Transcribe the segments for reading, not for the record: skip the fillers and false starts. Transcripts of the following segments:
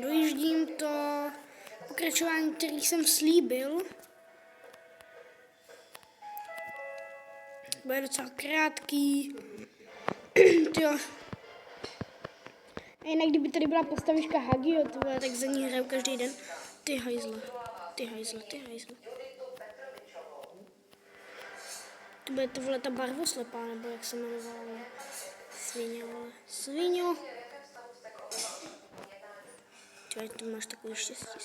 dojíždím to pokračování, který jsem slíbil. Bude docela krátký. Tyjo. A jinak, kdyby tady byla postavička Hagio, tak za ní hraju každý den. Ty hajzle. To bude to, vole, ta barvoslepá, nebo jak se jmenovala. Svině, vole. Sviňo. Čověk, ty máš takový štěstí.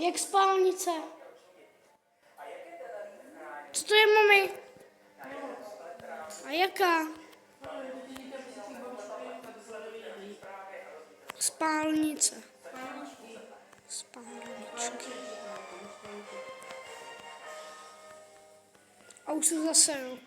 Jak spálnice. Co to je, mami? A jaká? Spálnice. Spálničky. A už se zase, jo.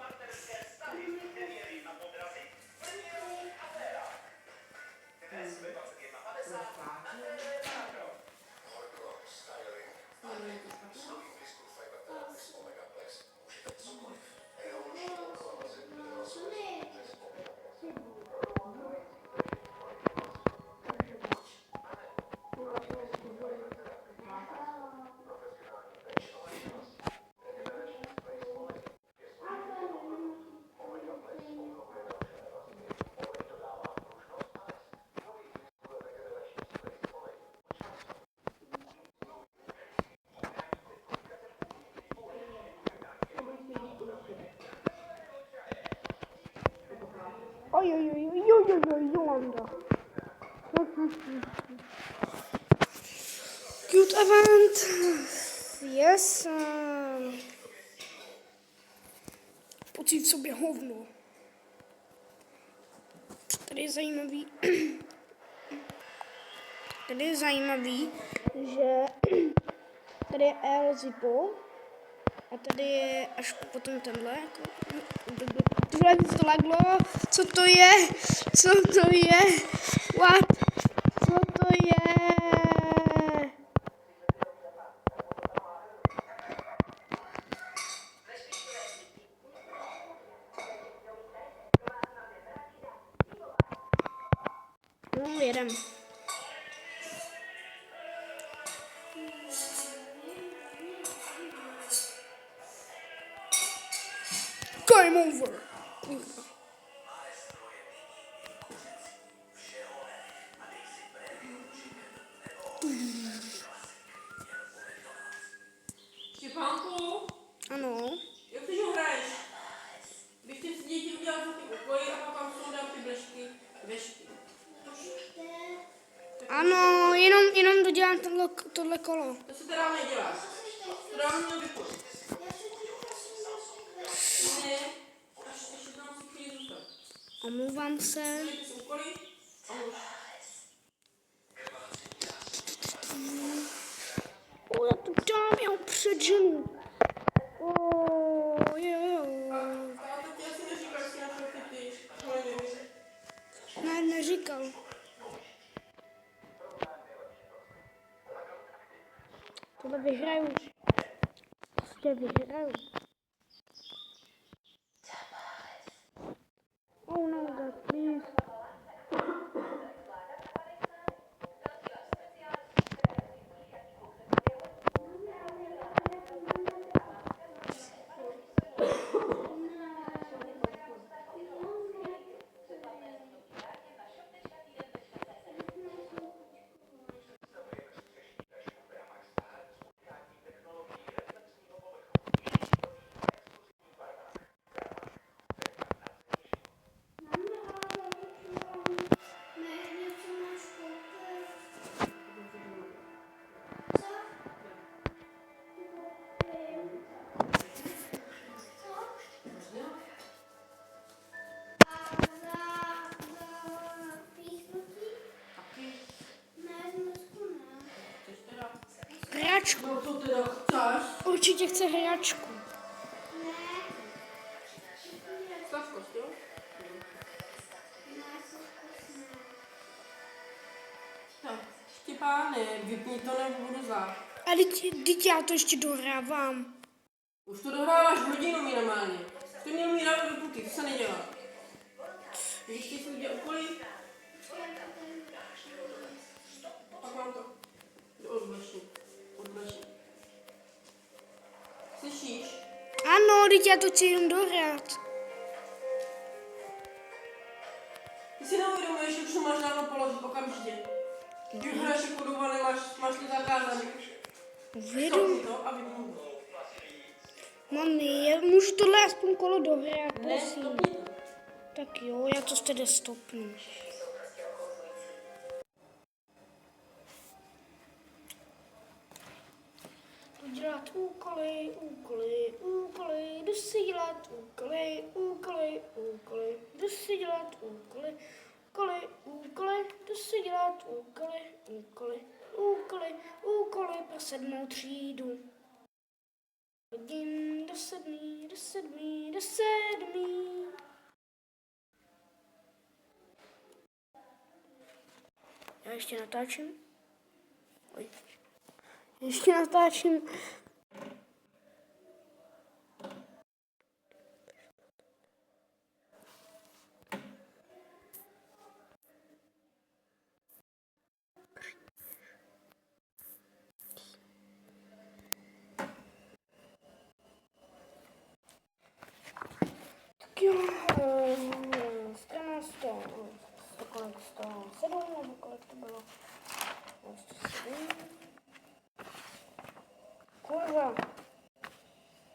Jolanda. Cute event. Yes. Pocít v sobě hovno. Tady je zajímavý. Tady je zajímavý, že tady je El Zipo a tady je až potom tenhle. Tohle to laglo. Co to je? Co to je? What? Co to je? No, jedem. Game over. Štěpánku, Ano. jak ty hraješ? Když ty si děti udělal za ty úkoly a pak tam jsou dám ty vešky. Ano, jenom dodělám tohle kolo. To se teda neděláš. To dám měl vypojit. Ne, až ještě tam si chvíli zůstat. Omlouvám se. Ty si úkoly a už. O, já to dám, já ho předženu. O, jo. A to ti asi neříkal, že na to ty. Ne, neříkal. Tohle vyhraju. Prostě vyhraju. Oh no, God, please. Hráčku. No to teda chceš? Určitě chce hráčku. Sladkost, jo? Tak, Štěpáne, vypni to nebo budu zvát. A teď já to ještě dohrávám. Už to dohráváš hodinu minimálně. To měl mít rád do puty, to se nedělá. Když ty si udělal úkoly, pak mám to odvlečím. Slyšíš? Ano, teď já to chci jenom dohrát. Ty si neuvědomuješ, že už to máš dávno položit okamžitě. Když hraješ jako doba, máš to zakázané. Uvědom. Stopni to a vypni to. Mami, já můžu tohle aspoň kolo dohrát, Ne, prosím. stopni to. Tak jo, já to tedy stopnu. dělat úkoly, jdu si dělat úkoly, jdu si dělat úkoly, jdu si dělat úkoly pro 7. třídu. Hodin do 7. Já ještě natáčím. Oj. Ještě natáčím. Tak jo, strana 100, kolik 107, nebo kolik to bylo? 107. Kurva.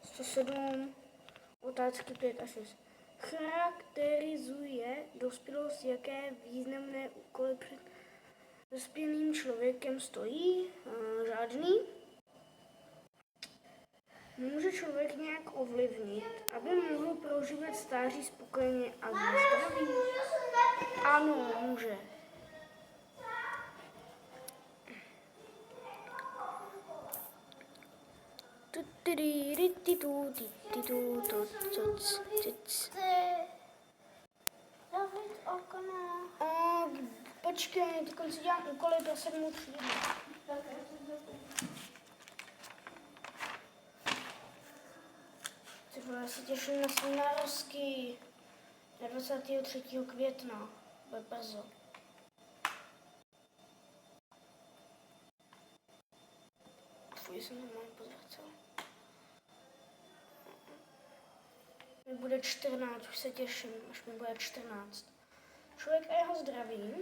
107. Otázky 5 a 6. Charakterizuje dospělost, jaké významné úkoly před dospělým člověkem stojí? Žádný. Může člověk nějak ovlivnit, aby mohl prožívat stáří spokojeně a zdraví? Ano, může. Počkej, teď si dělám úkoly pro 7. třídu. Já se těším na svůj narozky. Na 23. května. Bude brzo. Fuj, jsem normálně pozvracela. Mi bude 14, už se těším, až mi bude 14. Člověk a jeho zdraví.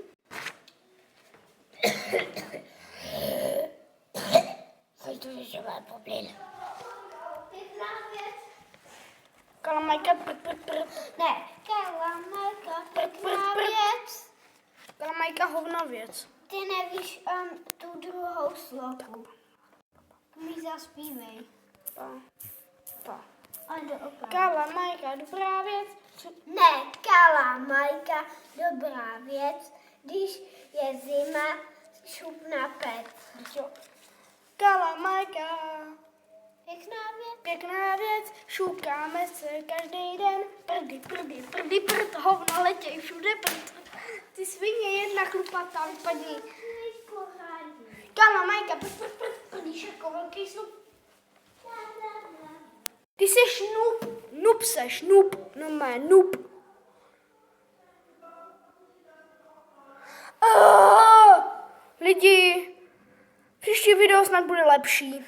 Chodí to, že má problém. Kalamajka, Ne, kalamajka, pěkná věc. Kalamajka hovnověc. Ty nevíš tu druhou sloku. Mi zaspívej. Pa. A doopravdy. Kalamajka, dobrá věc. Ne, kalamajka, dobrá věc. Když je zima, šup na pec. Kalamajka, Pěkná věc. šukáme se každý den. Prd, hovno letěj všude prd. Ty svině, jedna chlupatá, vypadni. Kalamajka, prdíš jako velký snup. Ty seš noob seš, no má noob. Lidi, příští video snad bude lepší.